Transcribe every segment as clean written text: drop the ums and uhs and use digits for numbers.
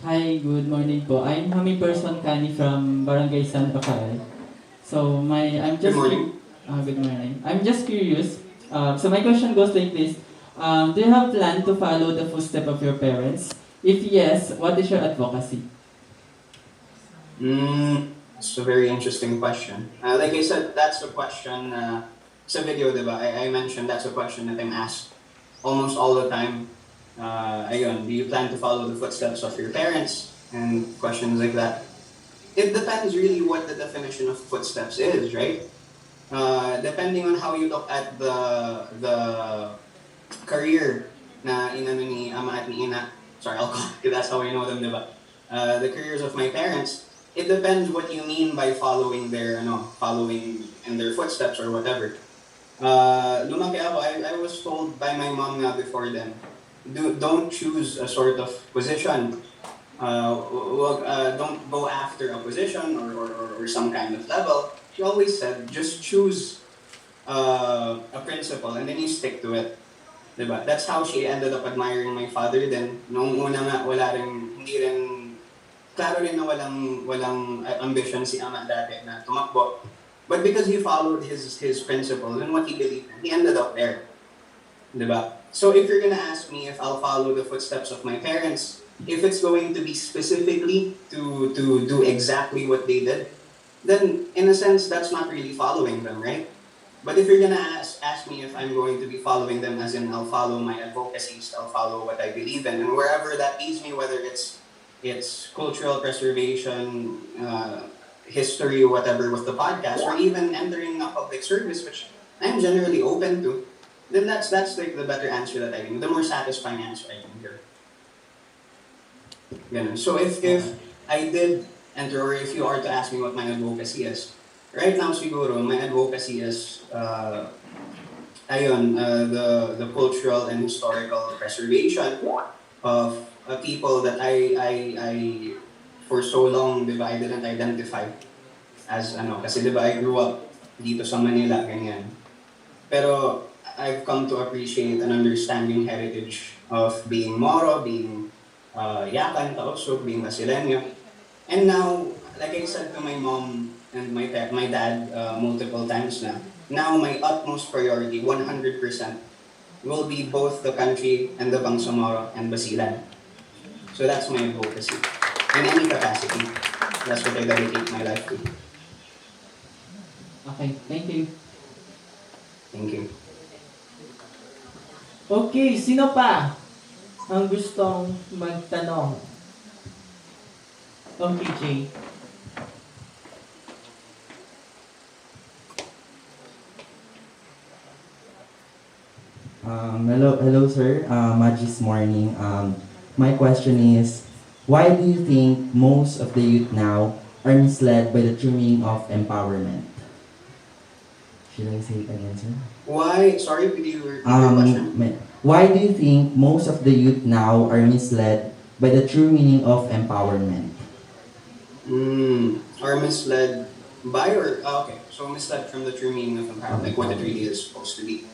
Hi, good morning po. I'm Hami Person Kani from Barangay San Bakay. So Good morning. good morning. I'm just curious. So my question goes like this. Do you have plan to follow the footsteps of your parents? If yes, what is your advocacy? It's a very interesting question. Like I said, that's a question sa video, diba? I mentioned that's a question that I'm asked almost all the time. Ayun, do you plan to follow the footsteps of your parents? And questions like that. It depends really what the definition of footsteps is, right? Depending on how you look at the career na inano ni ama at ni ina. Sorry, I'll call it, that's how I know them, diba? The careers of my parents, it depends what you mean by following following in their footsteps or whatever. Lumaki ako, I was told by my mom na before then, don't choose a sort of position. Don't go after a position or some kind of level. She always said, just choose a principle and then you stick to it. Diba? That's how she ended up admiring my father then. Noong una nga, hindi rin, klaro rin na walang ambition si ama dati na tumakbo. But because he followed his principles and what he believed in, he ended up there. Diba? So if you're gonna ask me if I'll follow the footsteps of my parents, if it's going to be specifically to do exactly what they did, then in a sense that's not really following them, right? But if you're gonna ask me if I'm going to be following them, as in I'll follow my advocacies, I'll follow what I believe in, and wherever that leads me, whether it's cultural preservation, history, whatever with the podcast, or even entering a public service, which I'm generally open to, then that's like the better answer that I can, the more satisfying answer I can give. Ganun. So if I did enter, or if you are to ask me what my advocacy is, right now siguro my advocacy is the cultural and historical preservation of people that I for so long, di ba, I didn't identify as kasi di ba I grew up dito sa Manila, ganyan. Pero I've come to appreciate and understanding heritage of being Moro, being Yakan also, being Brasileño. And now, like I said to my mom and my dad multiple times now my utmost priority, 100%, will be both the country and the Bangsamoro and Basilan. So that's my advocacy. In any capacity, that's what I dedicate my life to. Okay, thank you. Thank you. Okay, sino pa ang gustong magtanong? Okay, Jay. Hello, sir. Magis morning. My question is, why do you think most of the youth now are misled by the true meaning of empowerment? Should I say it again, sir? Why? Sorry, could you repeat your question? Why do you think most of the youth now are misled by the true meaning of empowerment? Are misled by or okay? So misled from the true meaning of empowerment, like what it really is supposed to be.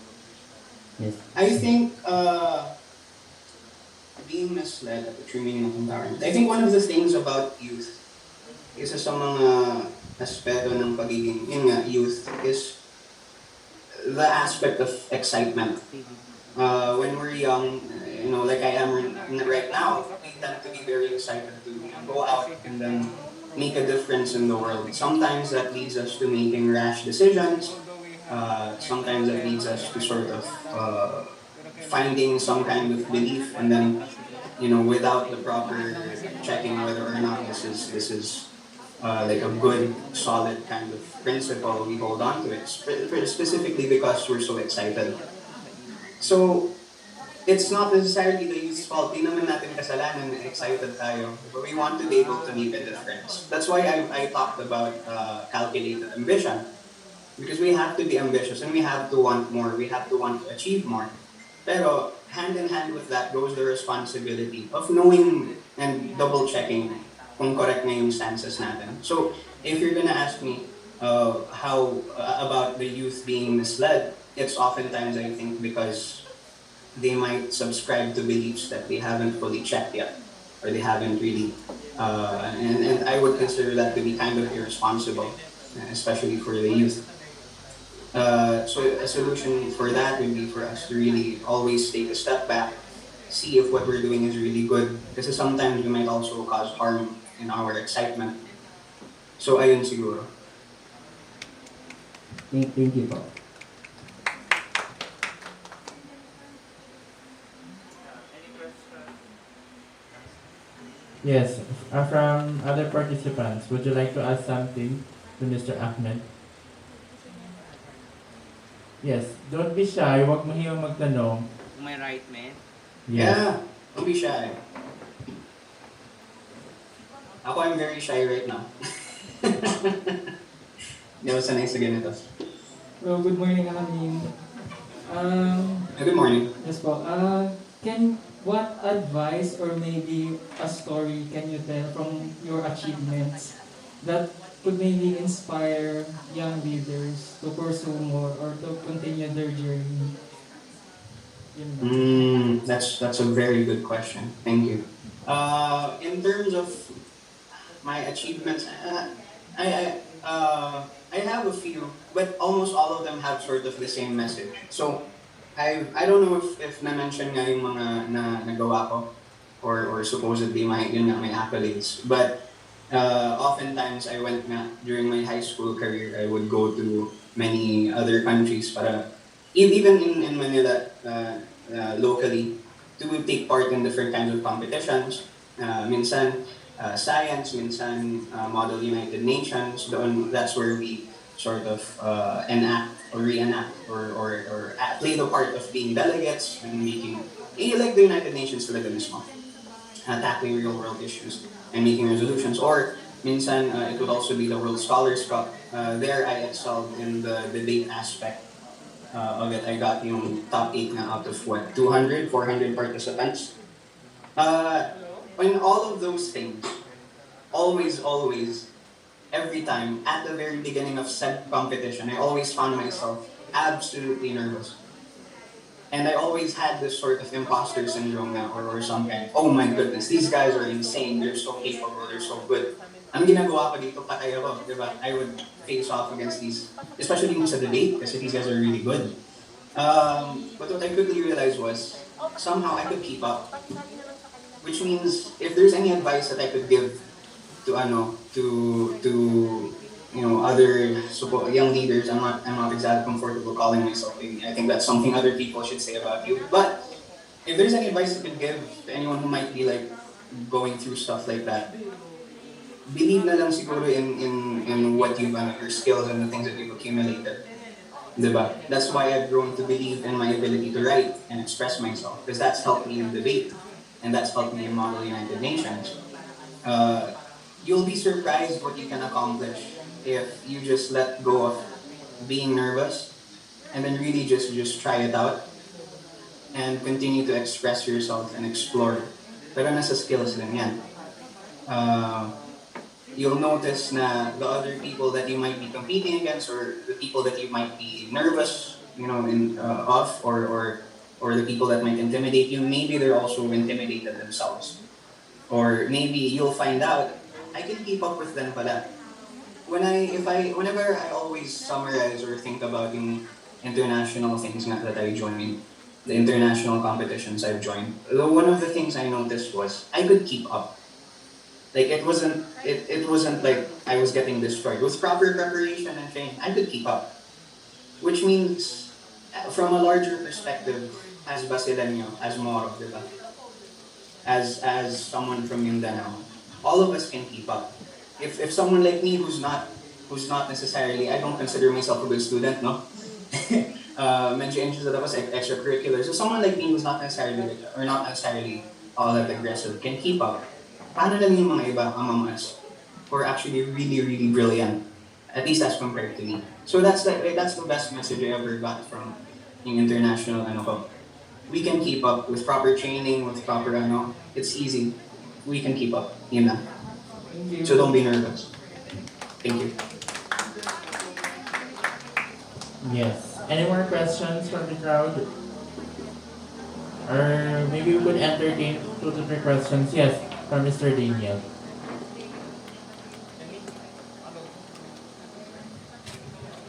Yes. I think being misled at the true meaning of empowerment. I think one of the things about youth, isa sa mga aspeto ng pagiging youth is the aspect of excitement. When we're young, like I am right now, we tend to be very excited to go out and then make a difference in the world. Sometimes that leads us to making rash decisions. Sometimes that leads us to sort of finding some kind of belief, and then without the proper checking whether or not this is like a good, solid kind of principle, we hold on to it specifically because we're so excited. So it's not necessarily the youth's fault. Di naman natin kasalanan na excited tayo. But we want to be able to make a difference. That's why I talked about calculated ambition. Because we have to be ambitious and we have to want more. We have to want to achieve more. Pero hand in hand with that goes the responsibility of knowing and double checking kung correct na yung stances natin. So if you're gonna ask me how about the youth being misled, it's oftentimes I think because they might subscribe to beliefs that they haven't fully checked yet. or they haven't really, and I would consider that to be kind of irresponsible, especially for the youth. So a solution for that would be for us to really always take a step back, see if what we're doing is really good. Because sometimes we might also cause harm in our excitement. So ayun siguro. Thank you po. Yes, from other participants, would you like to ask something to Mr. Ahmed? Yes, don't be shy, huwag mo hiyang magtanong. Am I right, man? Yes. Yeah, don't be shy. Ako, I'm very shy right now. Hindi ako sanay sa ganito. Well, good morning, Amin. Good morning. Yes po. What advice or maybe a story can you tell from your achievements that could maybe inspire young leaders to pursue more or to continue their journey? Yun lang. That's a very good question. Thank you. In terms of my achievements, I have a few, but almost all of them have sort of the same message. So I don't know if na-mention nga yung mga nagawa ko or supposedly my accolades. But oftentimes I went nga during my high school career, I would go to many other countries para even in Manila locally to take part in different kinds of competitions. Minsan science, minsan Model United Nations. That's where we sort of enact or reenact or play the part of being delegates and making, like the United Nations talaga mismo, tackling real world issues and making resolutions. Or minsan, it would also be the World Scholars Cup. There I excelled in the debate aspect of it. I got yung top 8 nga out of what, 200, 400 participants. In all of those things, always, every time, at the very beginning of said competition, I always found myself absolutely nervous. And I always had this sort of imposter syndrome now, or some kind of, oh my goodness, these guys are insane, they're so capable, they're so good. Ang ginagawa ko dito, patay ako, di ba? I would face off against these, especially yung sa debate, kasi these guys are really good. But what I quickly realized was, somehow I could keep up. Which means, if there's any advice that I could give to other young leaders. I'm not exactly comfortable calling myself. I think that's something other people should say about you. But if there's any advice you could give to anyone who might be like going through stuff like that, believe na lang siguro in what you've your skills and the things that you've accumulated. Diba? That's why I've grown to believe in my ability to write and express myself, because that's helped me in debate and that's helped me in Model United Nations. You'll be surprised what you can accomplish if you just let go of being nervous and then really just try it out and continue to express yourself and explore. Pero nasa skills din yan. You'll notice na the other people that you might be competing against or the people that you might be nervous, or the people that might intimidate you, maybe they're also intimidated themselves. Or maybe you'll find out I can keep up with them pala. Whenever I always summarize or think about yung international things nga that I joined, the international competitions I've joined, one of the things I noticed was I could keep up. Like it wasn't like I was getting destroyed. With proper preparation and training, I could keep up. Which means, from a larger perspective, as Basileño, as Moro, diba? As someone from Mindanao, all of us can keep up. If someone like me who's not necessarily, I don't consider myself a good student, no? Medyo interested ako sa extracurriculars. So someone like me who's not necessarily all that aggressive can keep up. Paano lang yung mga iba among us who are actually really, really brilliant, at least as compared to me. So that's the best message I ever got from yung international ko. We can keep up with proper training, with proper it's easy. We can keep up, yun na. So don't be nervous. Thank you. Yes. Any more questions from the crowd? Or maybe we could entertain 2 to 3 questions. Yes. from Mr. Daniel.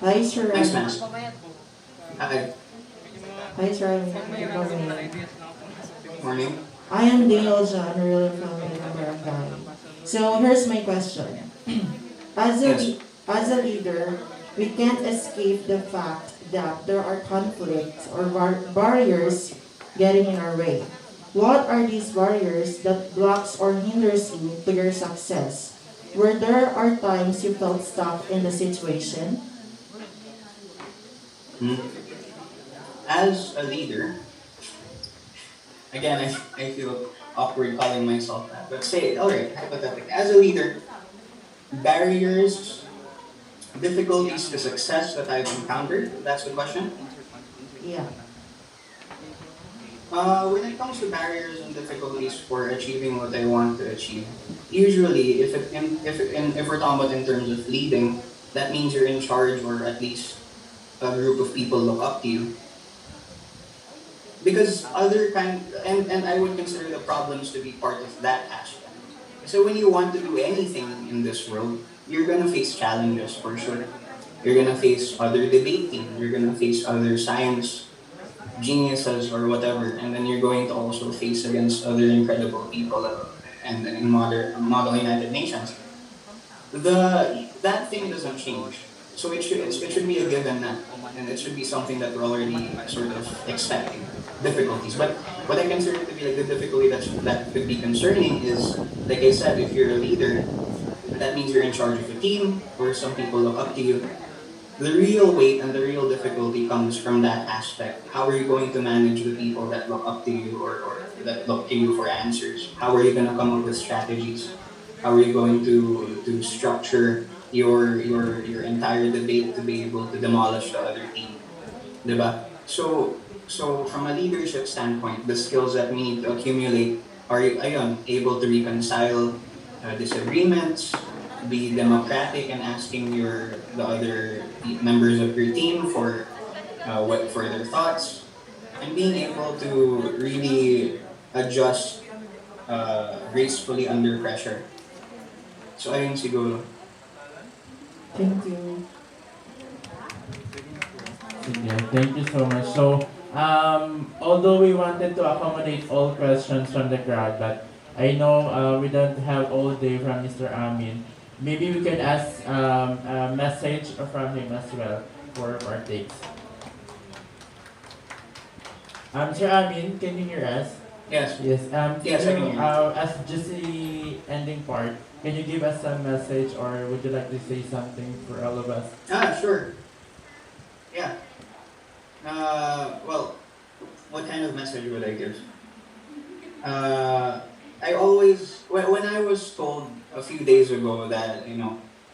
Hi, Sir Thanks, Amin. Max. Hi. Hi, Sir Amin. Good morning. Morning. I am Daniel John, a real family member of Guy. So here's my question. As a, Yes. le- as a leader, we can't escape the fact that there are conflicts or barriers getting in our way. What are these barriers that blocks or hinders you to your success? Where there are times you felt stuck in the situation? Hmm. As a leader, again, I feel awkward calling myself that, but say, all right, hypothetically, as a leader, barriers, difficulties to success that I've encountered, if that's the question. Yeah. When it comes to barriers and difficulties for achieving what I want to achieve, usually, if we're talking about in terms of leading, that means you're in charge, or at least a group of people look up to you. Because and I would consider the problems to be part of that aspect. So when you want to do anything in this world, you're gonna face challenges for sure. You're gonna face other debate teams. You're gonna face other science geniuses or whatever, and then you're going to also face against other incredible people, and in model United Nations. That thing doesn't change, so it should be a given now, and it should be something that we're already sort of expecting difficulties. But what I consider to be like the difficulty that could be concerning is, like I said, if you're a leader, that means you're in charge of a team or some people look up to you. The real weight and the real difficulty comes from that aspect. How are you going to manage the people that look up to you, or that look to you for answers? How are you going to come up with strategies? How are you going to structure your entire debate to be able to demolish the other team? Diba? So from a leadership standpoint, the skills that we need to accumulate are ayun, able to reconcile disagreements, be democratic and asking the other members of your team for what for their thoughts, and being able to really adjust gracefully under pressure. So ayun siguro. Thank you. Yeah, thank you so much. So, although we wanted to accommodate all questions from the crowd, but I know we don't have all day from Mr. Amin. Maybe we can ask a message from him as well for our takes. Sir Amin, can you hear us? Yes. Yes. Can Yes, I can you, hear you. as just the ending part, can you give us some message, or would you like to say something for all of us? Sure. Yeah. Well, what kind of message would I give? Uh, I always when I was told a few days ago that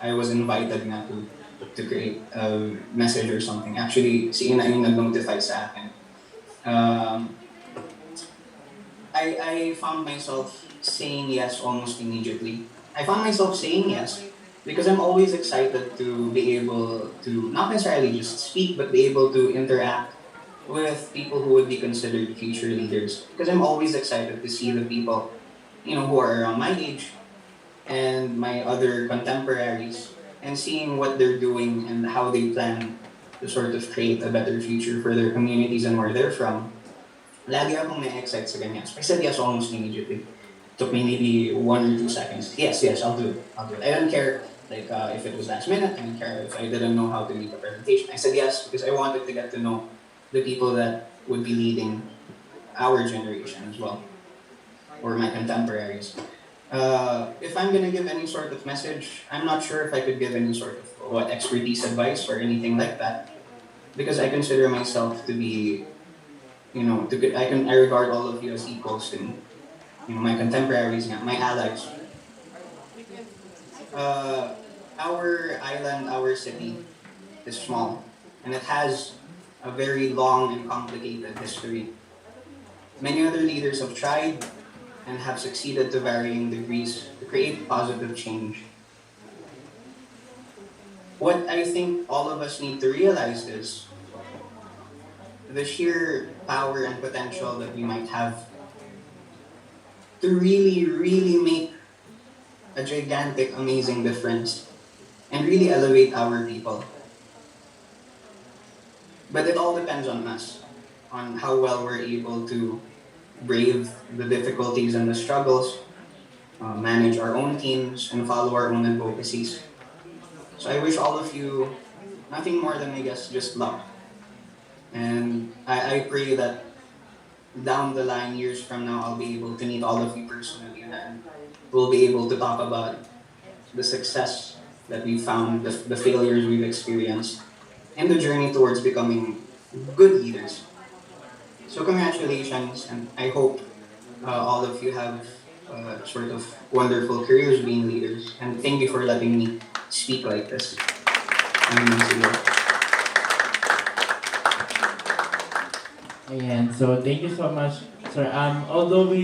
I was invited na to create a message or something. Actually, si Ina yung nag-notify sa akin. Um, I found myself saying yes almost immediately. I found myself saying yes because I'm always excited to be able to not necessarily just speak, but be able to interact with people who would be considered future leaders. Because I'm always excited to see the people, who are around my age and my other contemporaries, and seeing what they're doing and how they plan to sort of create a better future for their communities and where they're from. Lagi akong na-excite sa ganyan. So I said yes almost immediately. Took me maybe 1 or 2 seconds. Yes, yes, I'll do it. I'll do it. I didn't care like if it was last minute. I didn't care if I didn't know how to make a presentation. I said yes because I wanted to get to know the people that would be leading our generation as well, or my contemporaries. If I'm gonna give any sort of message, I'm not sure if I could give any sort of expertise advice or anything like that, because I consider myself to be, I regard all of you as equals, and my contemporaries, my allies. Uh, our island, our city is small, and it has a very long and complicated history. Many other leaders have tried and have succeeded to varying degrees to create positive change. What I think all of us need to realize is the sheer power and potential that we might have to really, really make a gigantic, amazing difference and really elevate our people. But it all depends on us, on how well we're able to brave the difficulties and the struggles, manage our own teams, and follow our own advocacies. So I wish all of you nothing more than, I guess, just luck. And I pray that down the line, years from now, I'll be able to meet all of you personally and we'll be able to talk about the success that we found, the failures we've experienced, and the journey towards becoming good leaders. So congratulations, and I hope all of you have sort of wonderful careers being leaders. And thank you for letting me speak like this. And so thank you so much, sir. Although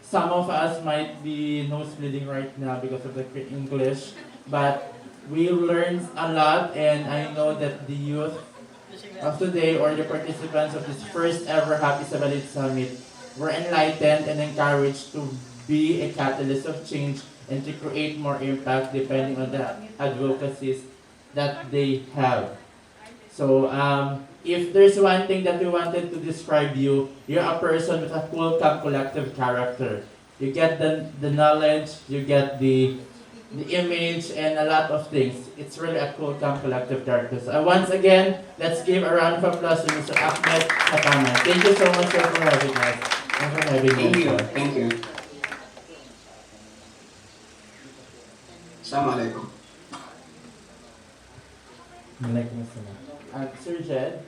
some of us might be nose bleeding right now because of the English, but we learned a lot, and I know that the youth of today or the participants of this first ever Happy Sabalit Summit were enlightened and encouraged to be a catalyst of change and to create more impact depending on the advocacies that they have. So, if there's one thing that we wanted to describe you, you're a person with a cool, calm, collective character. You get the knowledge, you get the image, and a lot of things. It's really a cool, calm, collective character. So, once again, let's give a round of applause to Mr. Ahmed Hatama. Thank you so much sir, for having us. And for having Thank us. you. Sir. Thank you. Assalamualaikum. Malaikum assalam. Sir Jed,